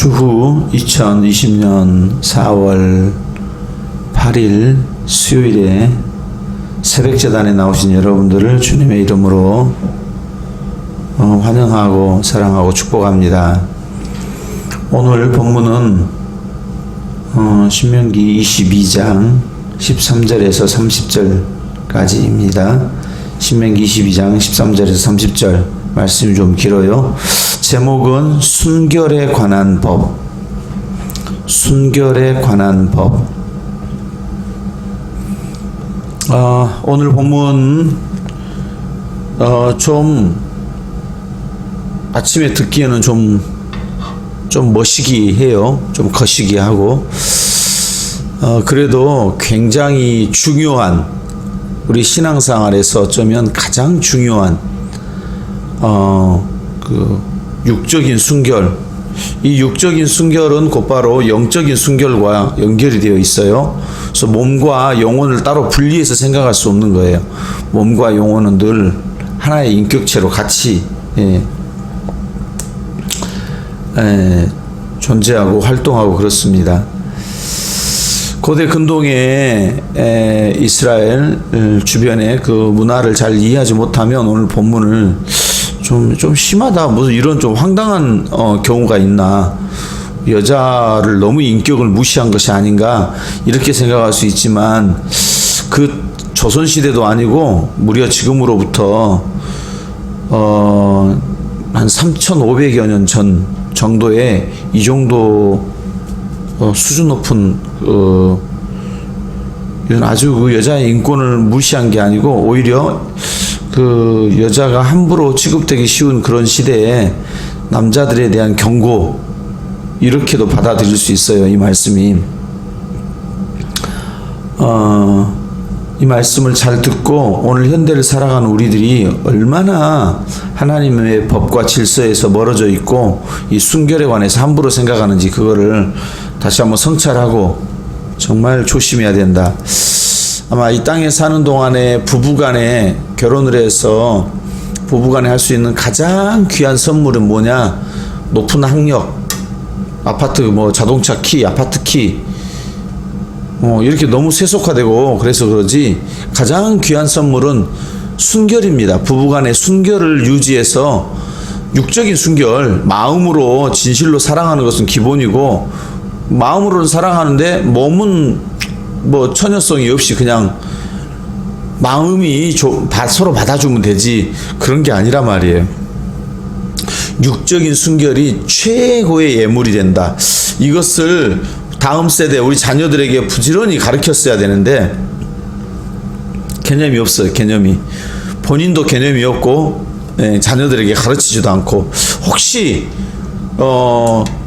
추후 2020년 4월 8일 수요일에 새벽재단에 나오신 여러분들을 주님의 이름으로 환영하고 사랑하고 축복합니다. 오늘 본문은 신명기 22장 13절에서 30절까지입니다. 신명기 22장 13절에서 30절 말씀이 좀 길어요. 제목은 순결에 관한 법. 순결에 관한 법. 오늘 본문 좀 아침에 듣기에는 좀 멋이기 해요. 좀 거시기 하고 그래도 굉장히 중요한, 우리 신앙생활에서 어쩌면 가장 중요한 육적인 순결. 이 육적인 순결은 곧바로 영적인 순결과 연결이 되어 있어요. 그래서 몸과 영혼을 따로 분리해서 생각할 수 없는 거예요. 몸과 영혼은 늘 하나의 인격체로 같이 존재하고 활동하고 그렇습니다. 고대 근동의 이스라엘 주변의 그 문화를 잘 이해하지 못하면 오늘 본문을 좀 심하다, 무슨 이런 좀 황당한 경우가 있나, 여자를 너무 인격을 무시한 것이 아닌가 이렇게 생각할 수 있지만, 그 조선시대도 아니고 무려 지금으로부터 한 3,500여 년 전 정도에 이 정도 수준 높은 이런 아주 그 여자의 인권을 무시한 게 아니고, 오히려 그 여자가 함부로 취급되기 쉬운 그런 시대에 남자들에 대한 경고, 이렇게도 받아들일 수 있어요. 이 말씀이 이 말씀을 잘 듣고 오늘 현대를 살아가는 우리들이 얼마나 하나님의 법과 질서에서 멀어져 있고 이 순결에 관해서 함부로 생각하는지, 그거를 다시 한번 성찰하고 정말 조심해야 된다. 아마 이 땅에 사는 동안에 부부간에 결혼을 해서 부부간에 할 수 있는 가장 귀한 선물은 뭐냐? 높은 학력, 아파트 자동차 키, 아파트 키, 이렇게 너무 세속화되고 그래서 그러지, 가장 귀한 선물은 순결입니다. 부부간의 순결을 유지해서, 육적인 순결, 마음으로 진실로 사랑하는 것은 기본이고, 마음으로는 사랑하는데 몸은 처녀성이 없이 그냥 마음이 서로 받아주면 되지, 그런 게 아니라 말이에요. 육적인 순결이 최고의 예물이 된다. 이것을 다음 세대 우리 자녀들에게 부지런히 가르쳤어야 되는데 개념이 없어요. 개념이, 본인도 개념이 없고 자녀들에게 가르치지도 않고, 혹시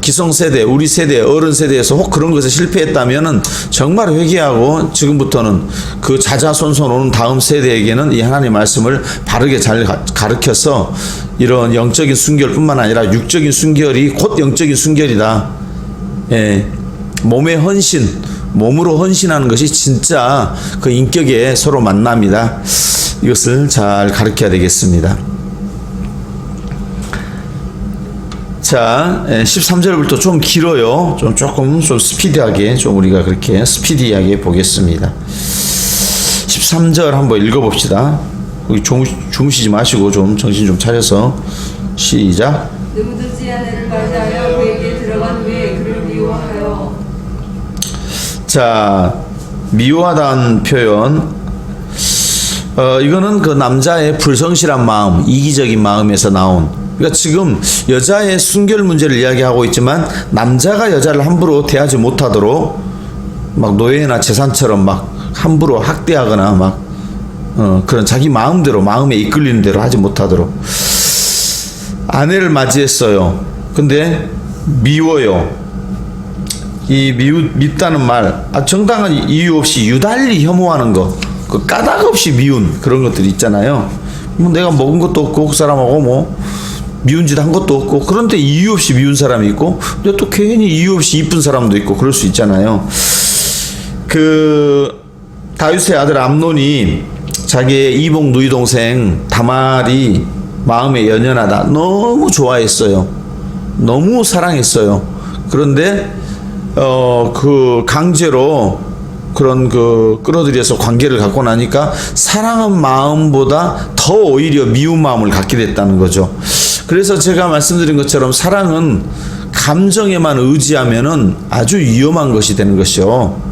기성세대, 우리 세대, 어른 세대에서 혹 그런 것에 실패했다면은 정말 회개하고 지금부터는 그 자자손손 오는 다음 세대에게는 이 하나님의 말씀을 바르게 잘 가르쳐서 이런 영적인 순결뿐만 아니라 육적인 순결이 곧 영적인 순결이다. 몸의 헌신, 몸으로 헌신하는 것이 진짜 그 인격의 서로 만남이다. 이것을 잘 가르쳐야 되겠습니다. 자, 13절부터 좀 길어요. 조금 스피디하게, 우리가 그렇게 스피디하게 보겠습니다. 13절 한번 읽어봅시다. 주무시지 마시고 좀 정신 좀 차려서 시작. 누구든지 아내를 맞이하여 그에게 들어간 후에 그를 미워하여. 자, 미워하다는 표현, 이거는 그 남자의 불성실한 마음, 이기적인 마음에서 나온, 그러니까 지금 여자의 순결 문제를 이야기하고 있지만 남자가 여자를 함부로 대하지 못하도록 막 노예나 재산처럼 막 함부로 학대하거나 막 그런 자기 마음대로, 마음에 이끌리는 대로 하지 못하도록. 아내를 맞이했어요. 근데 미워요. 이 밉다는 말, 정당한 이유 없이 유달리 혐오하는 것, 그 까닭 없이 미운 그런 것들이 있잖아요. 내가 먹은 것도 없고 그 사람하고 미운 짓 한 것도 없고, 그런데 이유 없이 미운 사람이 있고, 근데 또 괜히 이유 없이 이쁜 사람도 있고 그럴 수 있잖아요. 그 다윗의 아들 암논이 자기의 이복 누이 동생 다말이 마음에 연연하다 너무 좋아했어요. 너무 사랑했어요. 그런데 그 강제로 그런 그 끌어들여서 관계를 갖고 나니까 사랑한 마음보다 더 오히려 미운 마음을 갖게 됐다는 거죠. 그래서 제가 말씀드린 것처럼 사랑은 감정에만 의지하면은 아주 위험한 것이 되는 것이요.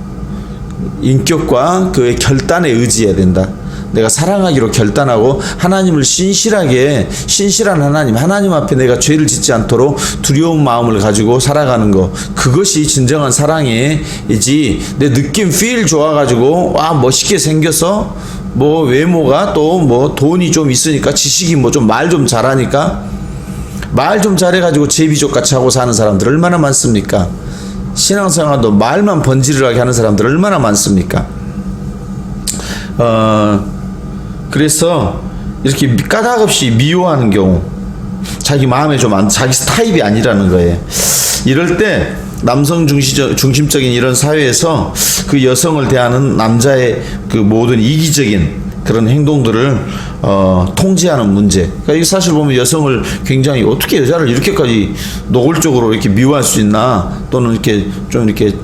인격과 그의 결단에 의지해야 된다. 내가 사랑하기로 결단하고 하나님을 신실한 하나님 앞에 내가 죄를 짓지 않도록 두려운 마음을 가지고 살아가는 거, 그것이 진정한 사랑이지. 내 느낌 feel 좋아가지고 와 멋있게 생겨서 뭐 외모가 또 뭐 돈이 좀 있으니까 지식이 뭐 좀 말 좀 잘하니까 말 좀 잘해가지고 제비족같이 하고 사는 사람들 얼마나 많습니까? 신앙생활도 말만 번지르르하게 하는 사람들 얼마나 많습니까? 그래서 이렇게 까닭없이 미워하는 경우, 자기 마음에 자기 타입이 아니라는 거예요. 이럴 때 남성 중심적인 이런 사회에서 그 여성을 대하는 남자의 그 모든 이기적인 그런 행동들을 통제하는 문제. 그러니까 이 사실 보면 여성을 굉장히 어떻게 여자를 이렇게까지 노골적으로 이렇게 미워할 수 있나, 또는 이렇게 좀 이렇게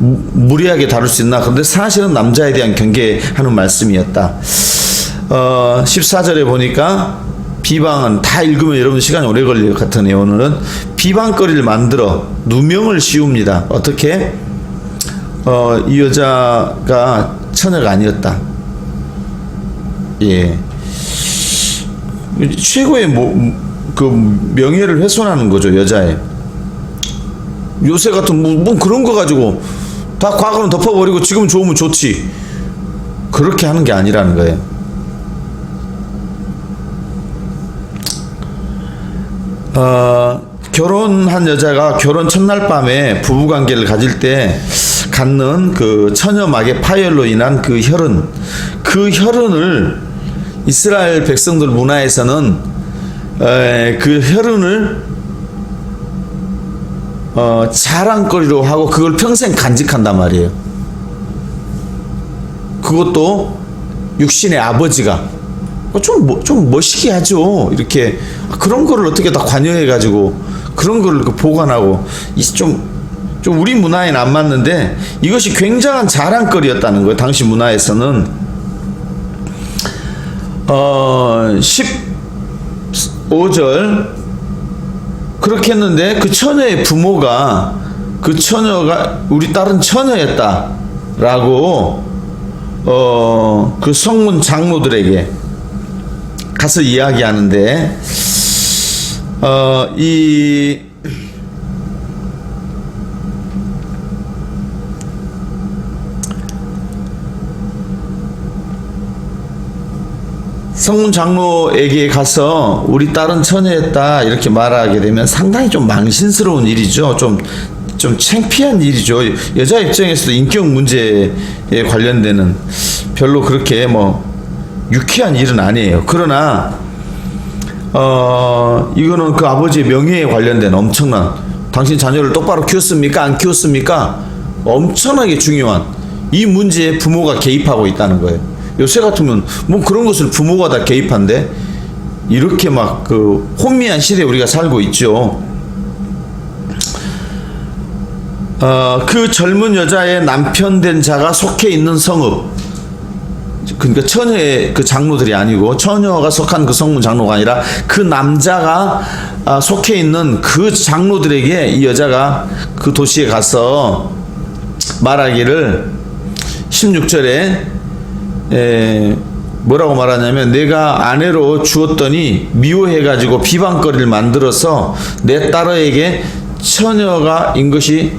무리하게 다룰 수 있나. 그런데 사실은 남자에 대한 경계하는 말씀이었다. 14절에 보니까 비방은, 다 읽으면 여러분 시간이 오래 걸릴 것 같으네요. 오늘은 비방거리를 만들어 누명을 씌웁니다. 어떻게? 이 여자가 처녀가 아니었다. 예. 최고의 그 명예를 훼손하는 거죠, 여자의. 요새 같은 뭐 그런 거 가지고 다 과거는 덮어버리고 지금 좋으면 좋지. 그렇게 하는 게 아니라는 거예요. 결혼한 여자가 결혼 첫날 밤에 부부관계를 가질 때 갖는 그 처녀막의 파열로 인한 그 혈흔을 이스라엘 백성들 문화에서는 그 혈흔을 자랑거리로 하고 그걸 평생 간직한단 말이에요. 그것도 육신의 아버지가 좀 멋있게 하죠. 이렇게 그런 거를 어떻게 다 관여해가지고 그런 거를 보관하고 좀 우리 문화에는 안 맞는데 이것이 굉장한 자랑거리였다는 거예요. 당시 문화에서는. 15절 그렇게 했는데 그 처녀의 부모가 그 처녀가 우리 딸은 처녀였다라고 그 성문 장로들에게 가서 이야기하는데 이 성문 장로에게 가서 우리 딸은 처녀였다 이렇게 말하게 되면 상당히 좀 망신스러운 일이죠. 좀 창피한 일이죠. 여자 입장에서도 인격 문제에 관련되는 별로 그렇게 뭐 유쾌한 일은 아니에요. 그러나 이거는 그 아버지의 명예에 관련된 엄청난, 당신 자녀를 똑바로 키웠습니까? 안 키웠습니까? 엄청나게 중요한 이 문제에 부모가 개입하고 있다는 거예요. 요새 같으면 뭐 그런 것을 부모가 다 개입한데 이렇게 막 그 혼미한 시대에 우리가 살고 있죠. 그 젊은 여자의 남편 된 자가 속해 있는 성읍, 그러니까 처녀의 그 장로들이 아니고 처녀가 속한 그 성문 장로가 아니라 그 남자가 속해 있는 그 장로들에게 이 여자가 그 도시에 가서 말하기를 16절에 뭐라고 말하냐면 내가 아내로 주었더니 미워해가지고 비방거리를 만들어서 내 딸에게 처녀가인 것이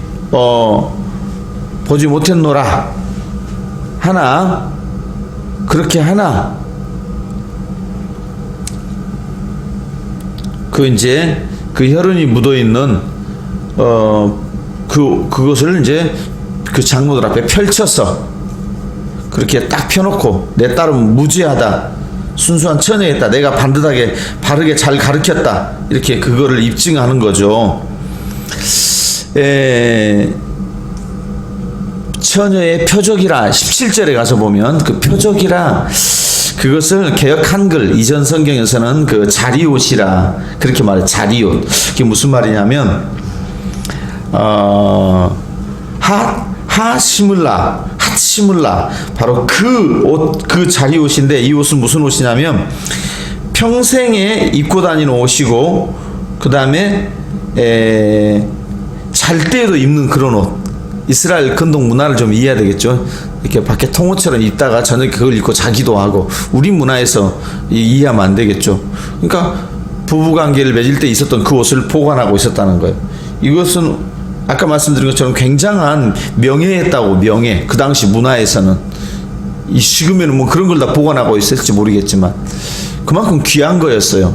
보지 못했노라 하나, 그렇게 하나, 그 이제 그 혈흔이 묻어있는 그것을 이제 그 장로들 앞에 펼쳐서 그렇게 딱 펴놓고 내 딸은 무죄하다, 순수한 처녀였다, 내가 반듯하게 바르게 잘 가르쳤다, 이렇게 그거를 입증하는 거죠. 처녀의 표적이라 17절에 가서 보면 그 표적이라 그것을 개역 한글 이전 성경에서는 그 자리옷이라 그렇게 말해요. 자리옷. 그게 무슨 말이냐면 핫시물라 바로 그 옷, 그 자리 옷인데, 이 옷은 무슨 옷이냐면 평생에 입고 다니는 옷이고, 그 다음에 잘 때에도 입는 그런 옷. 이스라엘 근동 문화를 좀 이해해야 되겠죠. 이렇게 밖에 통옷처럼 입다가 저녁에 그걸 입고 자기도 하고, 우리 문화에서 이해하면 안 되겠죠. 그러니까 부부관계를 맺을 때 있었던 그 옷을 보관하고 있었다는 거예요. 이것은 아까 말씀드린 것처럼 굉장한 명예했다고. 명예. 그 당시 문화에서는 이 지금에는 뭐 그런 걸 다 보관하고 있을지 모르겠지만 그만큼 귀한 거였어요.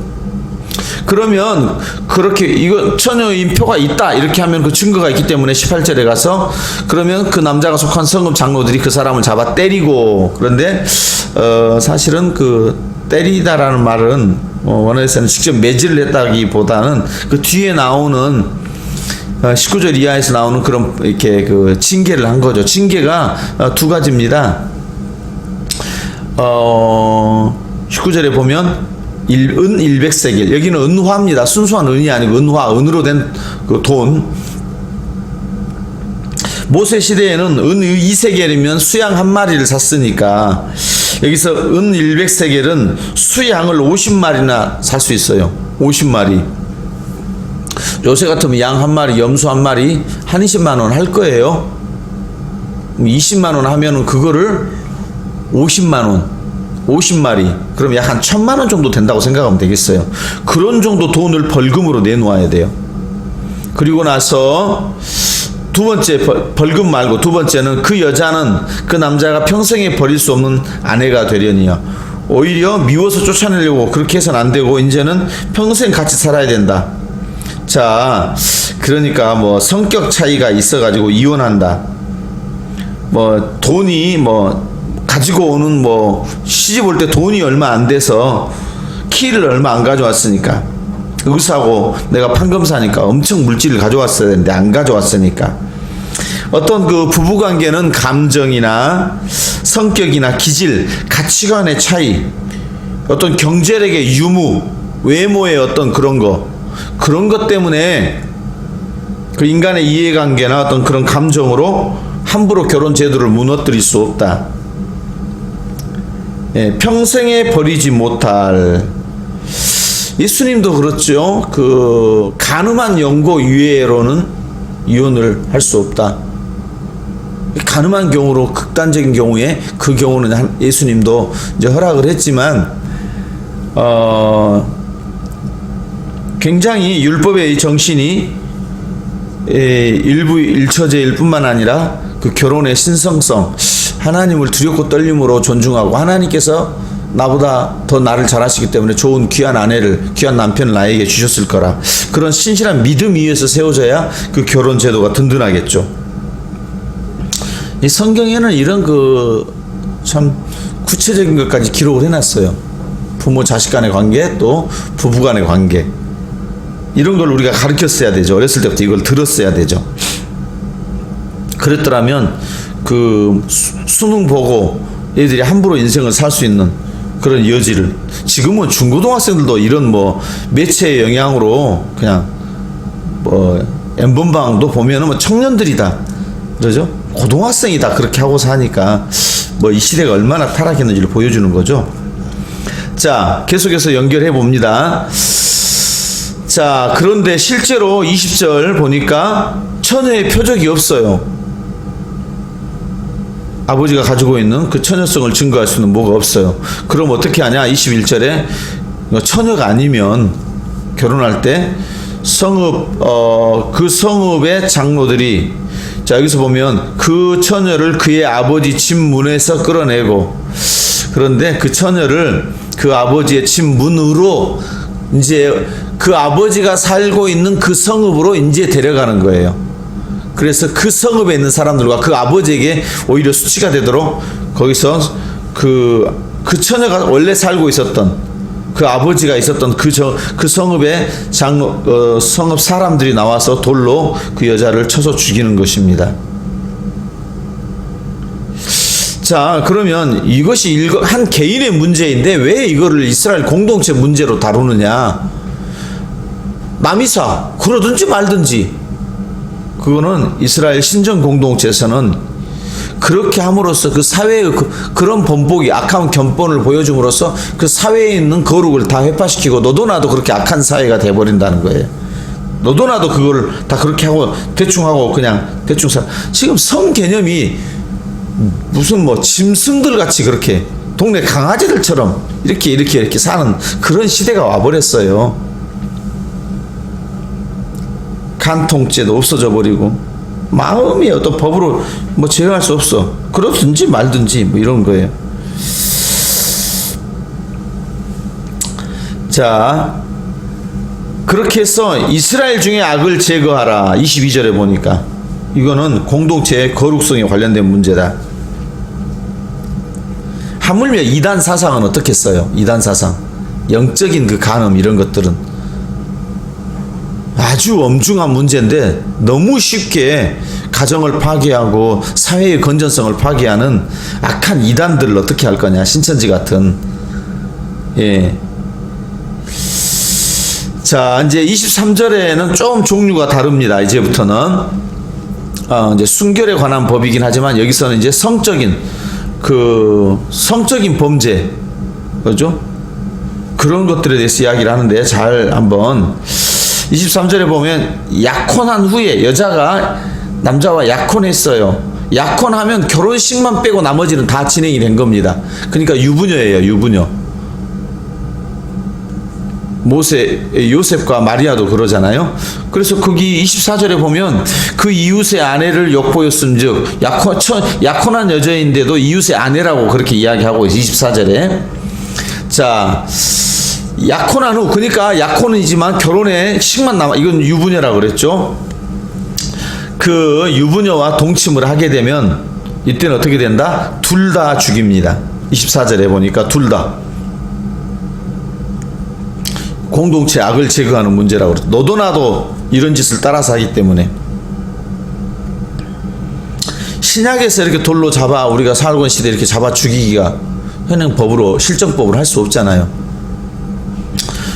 그러면 그렇게 이거 처녀인 표가 있다 이렇게 하면 그 증거가 있기 때문에 18절에 가서 그러면 그 남자가 속한 성읍 장로들이 그 사람을 잡아 때리고, 그런데 사실은 그 때리다라는 말은 원어에서는 직접 매질을 했다기보다는 그 뒤에 나오는 19절 이하에서 나오는 그런 이렇게 그 징계를 한 거죠. 징계가 두 가지입니다. 19절에 보면 은 100세겔. 여기는 은화입니다. 순수한 은이 아니고 은으로 된 그 돈. 모세 시대에는 은 2세겔이면 수양 한 마리를 샀으니까, 여기서 은 100세겔은 수양을 50마리나 살 수 있어요. 50마리. 요새 같으면 양 한 마리, 염소 한 마리 한 20만 원 할 거예요. 20만 원 하면은 그거를 50만 원. 50마리. 그럼 약 한 1000만 원 정도 된다고 생각하면 되겠어요. 그런 정도 돈을 벌금으로 내놓아야 돼요. 그리고 나서 두 번째, 벌금 말고 두 번째는 그 여자는 그 남자가 평생에 버릴 수 없는 아내가 되려니요. 오히려 미워서 쫓아내려고 그렇게 해서는 안 되고, 이제는 평생 같이 살아야 된다. 자, 그러니까 뭐 성격 차이가 있어가지고 이혼한다. 뭐 돈이 뭐 가지고 오는 뭐 시집 올 때 돈이 얼마 안 돼서 키를 얼마 안 가져왔으니까, 의사고 내가 판검사니까 엄청 물질을 가져왔어야 되는데 안 가져왔으니까, 어떤 그 부부관계는 감정이나 성격이나 기질, 가치관의 차이, 어떤 경제력의 유무, 외모의 어떤 그런 것 때문에 그 인간의 이해관계나 어떤 그런 감정으로 함부로 결혼 제도를 무너뜨릴 수 없다. 평생에 버리지 못할. 예수님도 그렇죠. 그 간음한 영고 이외로는 이혼을 할 수 없다. 간음한 경우로 극단적인 경우에 그 경우는 예수님도 이제 허락을 했지만, 굉장히 율법의 정신이 일부 일처제일 뿐만 아니라 그 결혼의 신성성, 하나님을 두렵고 떨림으로 존중하고, 하나님께서 나보다 더 나를 잘하시기 때문에 좋은 귀한 아내를, 귀한 남편을 나에게 주셨을 거라, 그런 신실한 믿음 위에서 세워져야 그 결혼 제도가 든든하겠죠. 이 성경에는 이런 그 참 구체적인 것까지 기록을 해놨어요. 부모 자식 간의 관계, 또 부부 간의 관계, 이런 걸 우리가 가르쳤어야 되죠. 어렸을 때부터 이걸 들었어야 되죠. 그랬더라면 그 수능 보고 애들이 함부로 인생을 살 수 있는 그런 여지를, 지금은 중고등학생들도 이런 뭐 매체의 영향으로 그냥 뭐 엠번방도 보면은 뭐 청년들이다 그러죠. 고등학생이다 그렇게 하고 사니까 뭐 이 시대가 얼마나 타락했는지를 보여주는 거죠. 자, 계속해서 연결해 봅니다. 자, 그런데 실제로 20절 보니까 처녀의 표적이 없어요. 아버지가 가지고 있는 그 처녀성을 증거할 수 있는 뭐가 없어요. 그럼 어떻게 하냐? 21절에 처녀가 아니면 결혼할 때 성읍, 그 성읍의 장로들이, 자, 여기서 보면 그 처녀를 그의 아버지 집 문에서 끌어내고, 그런데 그 처녀를 그 아버지의 집 문으로 이제 그 아버지가 살고 있는 그 성읍으로 이제 데려가는 거예요. 그래서 그 성읍에 있는 사람들과 그 아버지에게 오히려 수치가 되도록 거기서 그 처녀가 원래 살고 있었던 그 아버지가 있었던 그 성읍의 성읍 사람들이 나와서 돌로 그 여자를 쳐서 죽이는 것입니다. 자, 그러면 이것이 한 개인의 문제인데 왜 이거를 이스라엘 공동체 문제로 다루느냐? 남이사 그러든지 말든지 그거는 이스라엘 신정 공동체에서는 그렇게 함으로써 그 사회의 그런 번복이 악한 견본을 보여줌으로써 그 사회에 있는 거룩을 다 회파시키고 너도 나도 그렇게 악한 사회가 돼버린다는 거예요. 너도 나도 그걸 다 그렇게 하고 대충 하고 그냥 대충 살. 지금 성 개념이 무슨 뭐 짐승들 같이 그렇게 동네 강아지들처럼 이렇게 사는 그런 시대가 와버렸어요. 간통죄도 없어져 버리고 마음이 어떤 법으로 뭐 제어할 수 없어. 그러든지 말든지 뭐 이런 거예요. 자, 그렇게 해서 이스라엘 중에 악을 제거하라. 22절에 보니까 이거는 공동체의 거룩성에 관련된 문제다. 하물며 이단 사상은 어떻게 써요? 이단 사상, 영적인 그 간음 이런 것들은 아주 엄중한 문제인데 너무 쉽게 가정을 파괴하고 사회의 건전성을 파괴하는 악한 이단들을 어떻게 할 거냐. 신천지 같은. 예. 자, 이제 23절에는 좀 종류가 다릅니다. 이제부터는 이제 순결에 관한 법이긴 하지만 여기서는 이제 성적인 범죄, 그죠? 그런 것들에 대해서 이야기를 하는데 잘 한번 23절에 보면 약혼한 후에 여자가 남자와 약혼했어요. 약혼하면 결혼식만 빼고 나머지는 다 진행이 된 겁니다. 그러니까 유부녀예요, 유부녀. 요셉과 마리아도 그러잖아요. 그래서 거기 24절에 보면 그 이웃의 아내를 욕보였음즉 약혼한 여자인데도 이웃의 아내라고 그렇게 이야기하고 있어요. 24절에. 자, 약혼한 후, 그러니까 약혼이지만 결혼에 식만 남아, 이건 유부녀라고 그랬죠. 그 유부녀와 동침을 하게 되면 이때는 어떻게 된다? 둘 다 죽입니다. 24절에 보니까 둘 다. 공동체 악을 제거하는 문제라고 그랬죠. 너도 나도 이런 짓을 따라서 하기 때문에. 신약에서 이렇게 돌로 잡아 우리가 살고 있는 시대에 이렇게 잡아 죽이기가 현행법으로 실정법으로 할 수 없잖아요.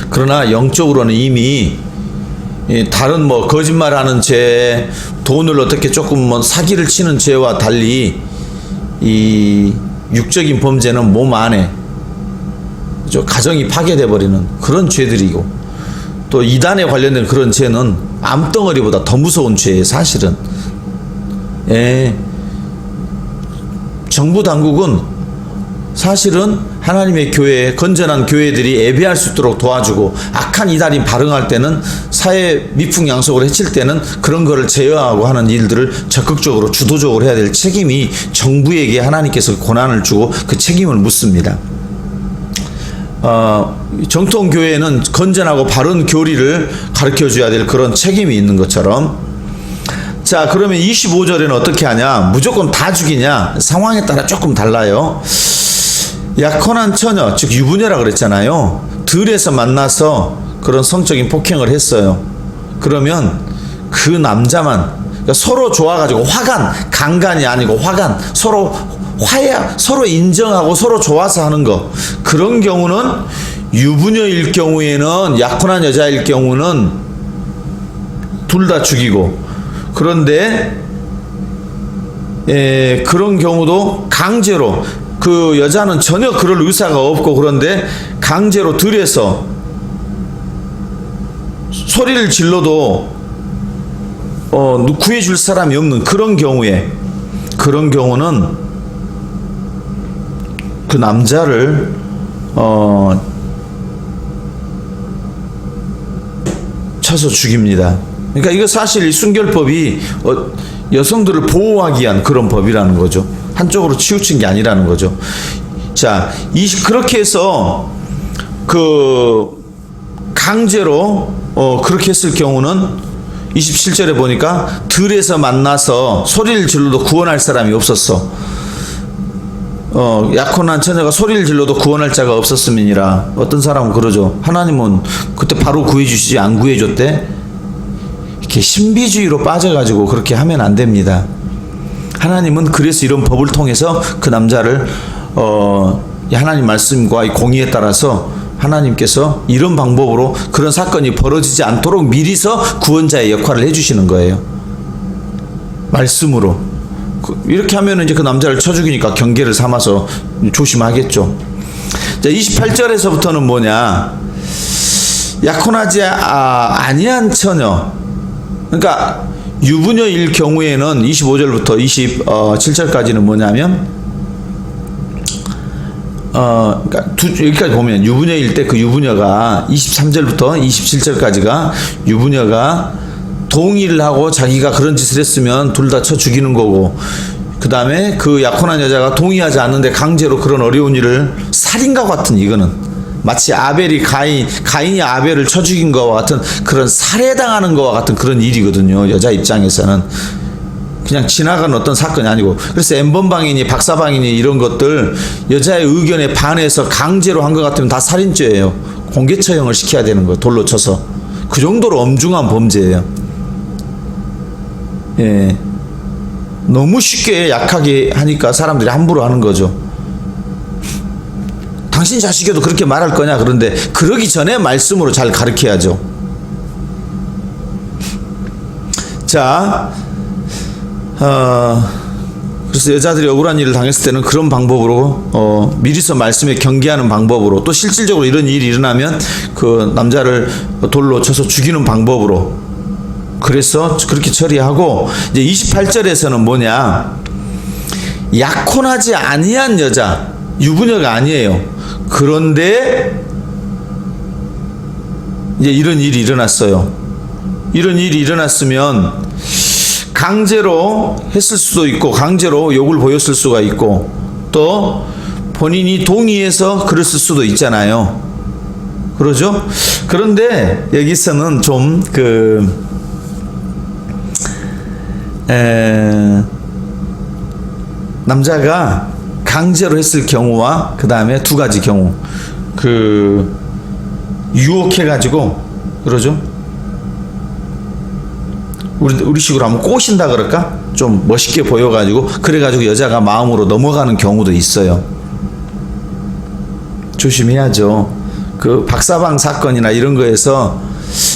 그러나 영적으로는 이미 다른 뭐 거짓말하는 죄, 돈을 어떻게 조금 뭐 사기를 치는 죄와 달리 이 육적인 범죄는 몸 안에 가정이 파괴돼 버리는 그런 죄들이고, 또 이단에 관련된 그런 죄는 암덩어리보다 더 무서운 죄예요, 사실은. 예. 정부 당국은 사실은 하나님의 교회, 건전한 교회들이 예배할 수 있도록 도와주고, 악한 이단이 발흥할 때는, 사회 미풍양속을 해칠 때는 그런 거를 제어하고 하는 일들을 적극적으로 주도적으로 해야 될 책임이 정부에게 하나님께서 권한을 주고 그 책임을 묻습니다. 정통 교회는 건전하고 바른 교리를 가르쳐 줘야 될 그런 책임이 있는 것처럼. 자, 그러면 25절에는 어떻게 하냐? 무조건 다 죽이냐? 상황에 따라 조금 달라요. 약혼한 처녀, 즉 유부녀라 그랬잖아요. 들에서 만나서 그런 성적인 폭행을 했어요. 그러면 그 남자만, 그러니까 서로 좋아가지고 강간이 아니고 서로 인정하고 서로 좋아서 하는 거, 그런 경우는, 유부녀일 경우에는, 약혼한 여자일 경우는 둘 다 죽이고, 그런데 그런 경우도 강제로, 그 여자는 전혀 그럴 의사가 없고 그런데 강제로 들여서 소리를 질러도 구해줄 사람이 없는 그런 경우에, 그런 경우는 그 남자를 쳐서 죽입니다. 그러니까 이거 사실 이 순결법이 여성들을 보호하기 위한 그런 법이라는 거죠. 한쪽으로 치우친 게 아니라는 거죠. 자, 그렇게 해서 강제로 그렇게 했을 경우는 27절에 보니까 들에서 만나서 소리를 질러도 구원할 사람이 없었어. 약혼한 처녀가 소리를 질러도 구원할 자가 없었음이니라. 어떤 사람은 그러죠. 하나님은 그때 바로 구해주시지 안 구해줬대? 이렇게 신비주의로 빠져가지고 그렇게 하면 안 됩니다. 하나님은 그래서 이런 법을 통해서 그 남자를 하나님 말씀과 공의에 따라서 하나님께서 이런 방법으로 그런 사건이 벌어지지 않도록 미리서 구원자의 역할을 해주시는 거예요. 말씀으로. 이렇게 하면 이제 그 남자를 쳐 죽이니까 경계를 삼아서 조심하겠죠. 자, 28절에서부터는 뭐냐? 약혼하지 아니한 처녀. 그러니까 유부녀일 경우에는 25절부터 27절까지는 뭐냐면 그러니까 여기까지 보면 유부녀일 때 그 유부녀가 23절부터 27절까지가 유부녀가 동의를 하고 자기가 그런 짓을 했으면 둘 다 쳐 죽이는 거고, 그 다음에 그 약혼한 여자가 동의하지 않는데 강제로 그런 어려운 일을, 살인과 같은, 이거는 마치 가인이 아벨을 쳐 죽인 거와 같은 그런 살해당하는 거와 같은 그런 일이거든요. 여자 입장에서는 그냥 지나간 어떤 사건이 아니고. 그래서 N번방이니 박사방이니 이런 것들 여자의 의견에 반해서 강제로 한 것 같으면 다 살인죄예요. 공개 처형을 시켜야 되는 거예요. 돌로 쳐서. 그 정도로 엄중한 범죄예요. 예. 너무 쉽게 약하게 하니까 사람들이 함부로 하는 거죠. 당신 자식에도 그렇게 말할 거냐? 그런데 그러기 전에 말씀으로 잘 가르쳐야죠. 자, 그래서 여자들이 억울한 일을 당했을 때는 그런 방법으로 미리서 말씀에 경계하는 방법으로, 또 실질적으로 이런 일이 일어나면 그 남자를 돌로 쳐서 죽이는 방법으로, 그래서 그렇게 처리하고, 이제 28절에서는 뭐냐? 약혼하지 아니한 여자, 유부녀가 아니에요. 그런데 이제 이런 일이 일어났어요. 이런 일이 일어났으면 강제로 했을 수도 있고, 강제로 욕을 보였을 수가 있고, 또 본인이 동의해서 그랬을 수도 있잖아요. 그러죠? 그런데 여기서는 좀 남자가 강제로 했을 경우와 그 다음에 두 가지 경우, 유혹해가지고, 그러죠? 우리식으로 하면 꼬신다 그럴까? 좀 멋있게 보여가지고, 그래가지고 여자가 마음으로 넘어가는 경우도 있어요. 조심해야죠. 그 박사방 사건이나 이런 거에서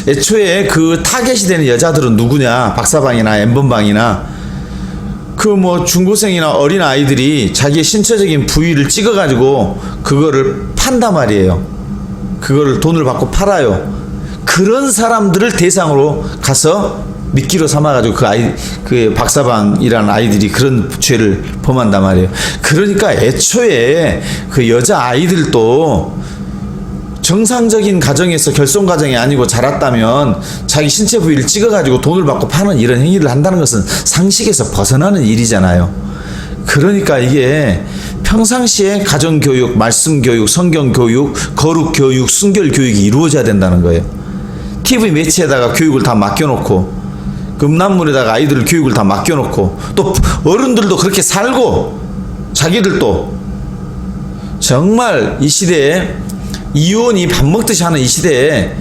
애초에 그 타겟이 되는 여자들은 누구냐? 박사방이나 N번방이나 그 뭐 중고생이나 어린 아이들이 자기의 신체적인 부위를 찍어가지고 그거를 판단 말이에요. 그거를 돈을 받고 팔아요. 그런 사람들을 대상으로 가서 미끼로 삼아가지고 그 박사방이라는 아이들이 그런 죄를 범한단 말이에요. 그러니까 애초에 그 여자 아이들도 정상적인 가정에서 결손 가정이 아니고 자랐다면 자기 신체 부위를 찍어가지고 돈을 받고 파는 이런 행위를 한다는 것은 상식에서 벗어나는 일이잖아요. 그러니까 이게 평상시에 가정교육, 말씀교육, 성경교육, 거룩교육, 순결교육이 이루어져야 된다는 거예요. TV 매체에다가 교육을 다 맡겨놓고, 음란물에다가 아이들 교육을 다 맡겨놓고, 또 어른들도 그렇게 살고 자기들도 정말 이 시대에 이혼이 밥 먹듯이 하는 이 시대에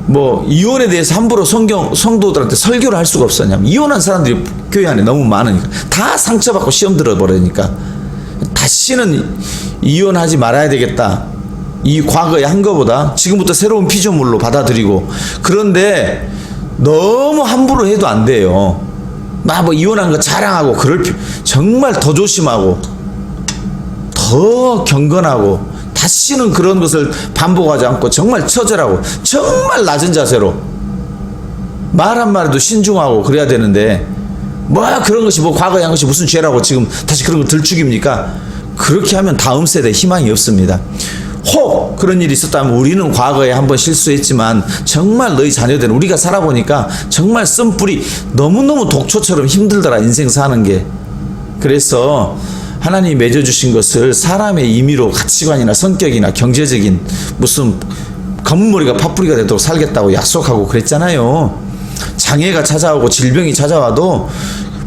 뭐 이혼에 대해서 함부로 성도들한테 설교를 할 수가 없었냐면, 이혼한 사람들이 교회 안에 너무 많으니까, 다 상처받고 시험 들어버리니까 다시는 이혼하지 말아야 되겠다, 이 과거에 한 거보다 지금부터 새로운 피조물로 받아들이고. 그런데 너무 함부로 해도 안 돼요. 나 뭐 이혼한 거 자랑하고 정말 더 조심하고 더 경건하고, 다시는 그런 것을 반복하지 않고 정말 처절하고 정말 낮은 자세로 말 한마디도 신중하고 그래야 되는데, 뭐 그런 것이 뭐 과거에 한 것이 무슨 죄라고 지금 다시 그런 거 들추깁니까? 그렇게 하면 다음 세대에 희망이 없습니다. 혹 그런 일이 있었다면 우리는 과거에 한번 실수했지만 정말 너희 자녀들은, 우리가 살아보니까 정말 쓴뿌리 너무너무 독초처럼 힘들더라, 인생 사는 게. 그래서 하나님이 맺어주신 것을 사람의 임의로 가치관이나 성격이나 경제적인 무슨 검은 머리가 팥뿌리가 되도록 살겠다고 약속하고 그랬잖아요. 장애가 찾아오고 질병이 찾아와도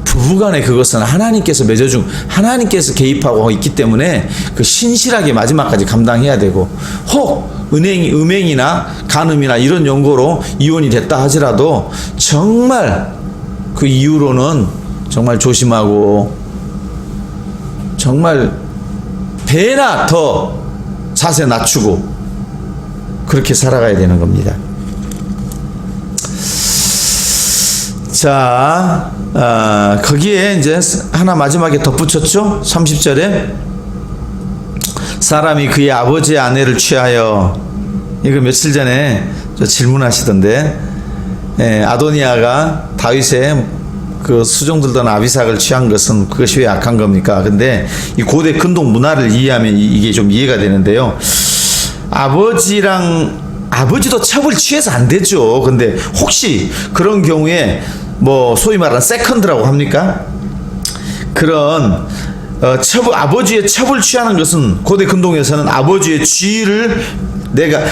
부부간에 그것은 하나님께서 맺어준, 하나님께서 개입하고 있기 때문에 그 신실하게 마지막까지 감당해야 되고, 혹 음행이나 간음이나 이런 용고로 이혼이 됐다 하지라도 정말 그 이후로는 정말 조심하고 정말 배나 더 자세 낮추고 그렇게 살아가야 되는 겁니다. 자, 거기에 이제 하나 마지막에 덧붙였죠? 30절에 사람이 그의 아버지의 아내를 취하여, 이거 며칠 전에 저 질문하시던데, 아도니아가 다윗의 그 수종 들던 아비삭을 취한 것은 그것이 왜 악한 겁니까? 근데 이 고대 근동 문화를 이해하면 이게 좀 이해가 되는데요. 아버지도 첩을 취해서 안 되죠. 근데 혹시 그런 경우에 뭐 소위 말하는 세컨드라고 합니까? 그런 아버지의 첩을 취하는 것은 고대 근동에서는 아버지의 지위를,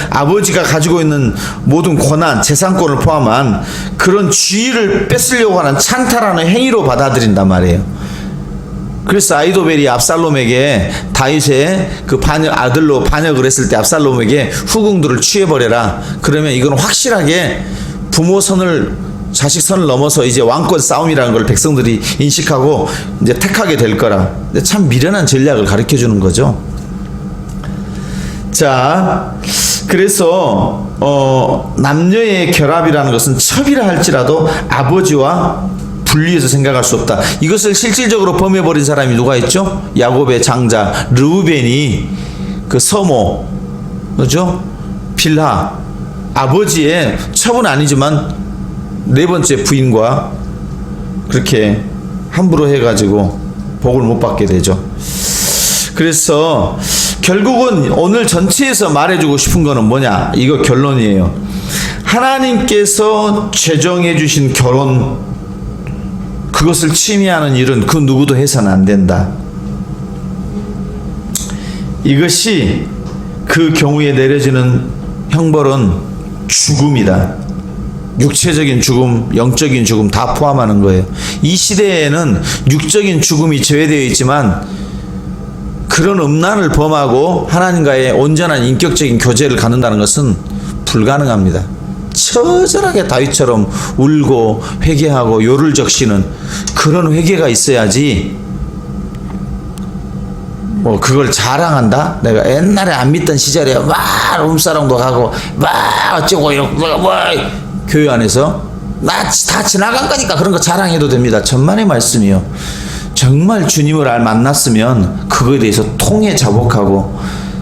아버지가 가지고 있는 모든 권한, 재산권을 포함한 그런 지위를 뺏으려고 하는 찬탈하는 행위로 받아들인단 말이에요. 그래서 아이도벨이 압살롬에게 다윗의 그 아들로 반역을 했을 때 압살롬에게 후궁들을 취해버려라. 그러면 이건 확실하게 부모 선을, 자식 선을 넘어서 이제 왕권 싸움이라는 걸 백성들이 인식하고 이제 택하게 될 거라. 근데 참 미련한 전략을 가르쳐 주는 거죠. 자, 그래서 남녀의 결합이라는 것은 첩이라 할지라도 아버지와 분리해서 생각할 수 없다. 이것을 실질적으로 범해버린 사람이 누가 있죠? 야곱의 장자 르우벤이 그 서모, 그죠? 빌하, 아버지의 첩은 아니지만 네 번째 부인과 그렇게 함부로 해가지고 복을 못 받게 되죠. 그래서 결국은 오늘 전체에서 말해주고 싶은 거는 뭐냐? 이거 결론이에요. 하나님께서 제정해 주신 결혼, 그것을 침해하는 일은 그 누구도 해서는 안 된다. 이것이 그 경우에 내려지는 형벌은 죽음이다. 육체적인 죽음, 영적인 죽음 다 포함하는 거예요. 이 시대에는 육적인 죽음이 제외되어 있지만 그런 음란을 범하고 하나님과의 온전한 인격적인 교제를 갖는다는 것은 불가능합니다. 처절하게 다윗처럼 울고 회개하고 요를 적시는 그런 회개가 있어야지, 뭐 그걸 자랑한다? 내가 옛날에 안 믿던 시절에 막 룸사롱도 가고 막 어쩌고 이러고 뭐 교회 안에서 나 다 지나간 거니까 그런 거 자랑해도 됩니다. 천만의 말씀이요. 정말 주님을 만났으면 그거에 대해서 통해 자복하고,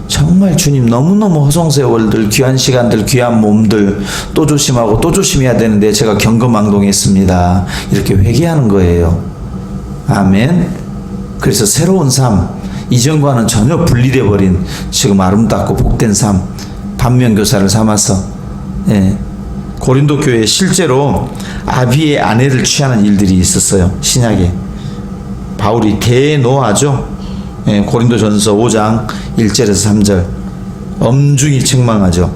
정말 주님 너무너무 허송세월들, 귀한 시간들, 귀한 몸들 또 조심하고 또 조심해야 되는데 제가 경거망동했습니다. 이렇게 회개하는 거예요. 아멘. 그래서 새로운 삶, 이전과는 전혀 분리돼 버린 지금 아름답고 복된 삶, 반면교사를 삼아서, 고린도 교회에 실제로 아비의 아내를 취하는 일들이 있었어요. 신약에 바울이 대노하죠. 고린도전서 5장 1절에서 3절 엄중히 책망하죠.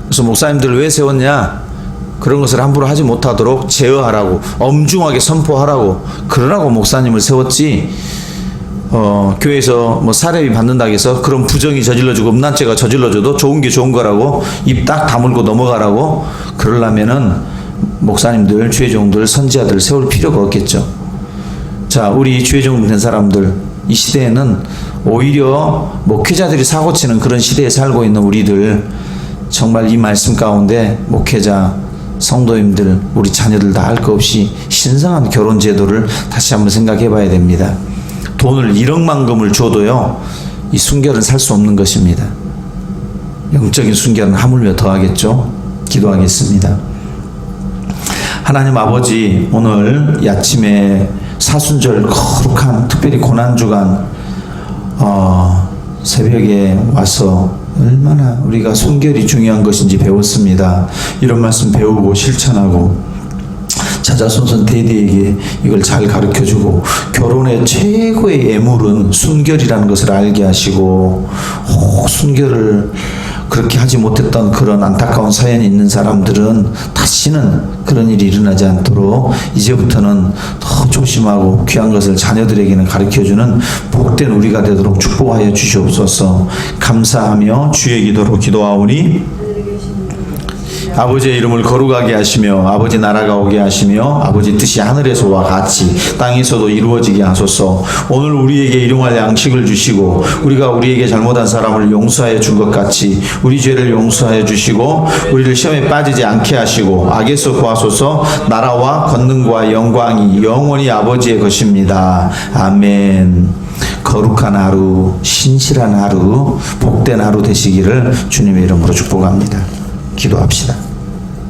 그래서 목사님들 왜 세웠냐? 그런 것을 함부로 하지 못하도록 제어하라고, 엄중하게 선포하라고, 그러라고 목사님을 세웠지. 교회에서 뭐 사례비 받는다고 해서 그런 부정이 저질러지고 음란죄가 저질러져도 좋은 게 좋은 거라고 입 딱 다물고 넘어가라고 그러려면은 목사님들, 주의종들, 선지자들 세울 필요가 없겠죠. 자, 우리 주의종 된 사람들, 이 시대에는 오히려 목회자들이 사고치는 그런 시대에 살고 있는 우리들, 정말 이 말씀 가운데 목회자, 성도님들, 우리 자녀들 다 할 거 없이 신성한 결혼 제도를 다시 한번 생각해 봐야 됩니다. 돈을 1억만금을 줘도요, 이 순결은 살 수 없는 것입니다. 영적인 순결은 하물며 더하겠죠. 기도하겠습니다. 하나님 아버지, 오늘 이 아침에 사순절 거룩한 특별히 고난주간 새벽에 와서 얼마나 우리가 순결이 중요한 것인지 배웠습니다. 이런 말씀 배우고 실천하고 자자손손 대대에게 이걸 잘 가르쳐주고, 결혼의 최고의 예물은 순결이라는 것을 알게 하시고, 순결을 그렇게 하지 못했던 그런 안타까운 사연이 있는 사람들은 다시는 그런 일이 일어나지 않도록 이제부터는 더 조심하고 귀한 것을 자녀들에게는 가르쳐주는 복된 우리가 되도록 축복하여 주시옵소서. 감사하며 주의 기도로 기도하오니 아버지의 이름을 거룩하게 하시며 아버지 나라가 오게 하시며 아버지 뜻이 하늘에서와 같이 땅에서도 이루어지게 하소서. 오늘 우리에게 일용할 양식을 주시고 우리가 우리에게 잘못한 사람을 용서하여 준 것 같이 우리 죄를 용서하여 주시고 우리를 시험에 빠지지 않게 하시고 악에서 구하소서. 나라와 권능과 영광이 영원히 아버지의 것입니다. 아멘. 거룩한 하루, 신실한 하루, 복된 하루 되시기를 주님의 이름으로 축복합니다. 기도합시다.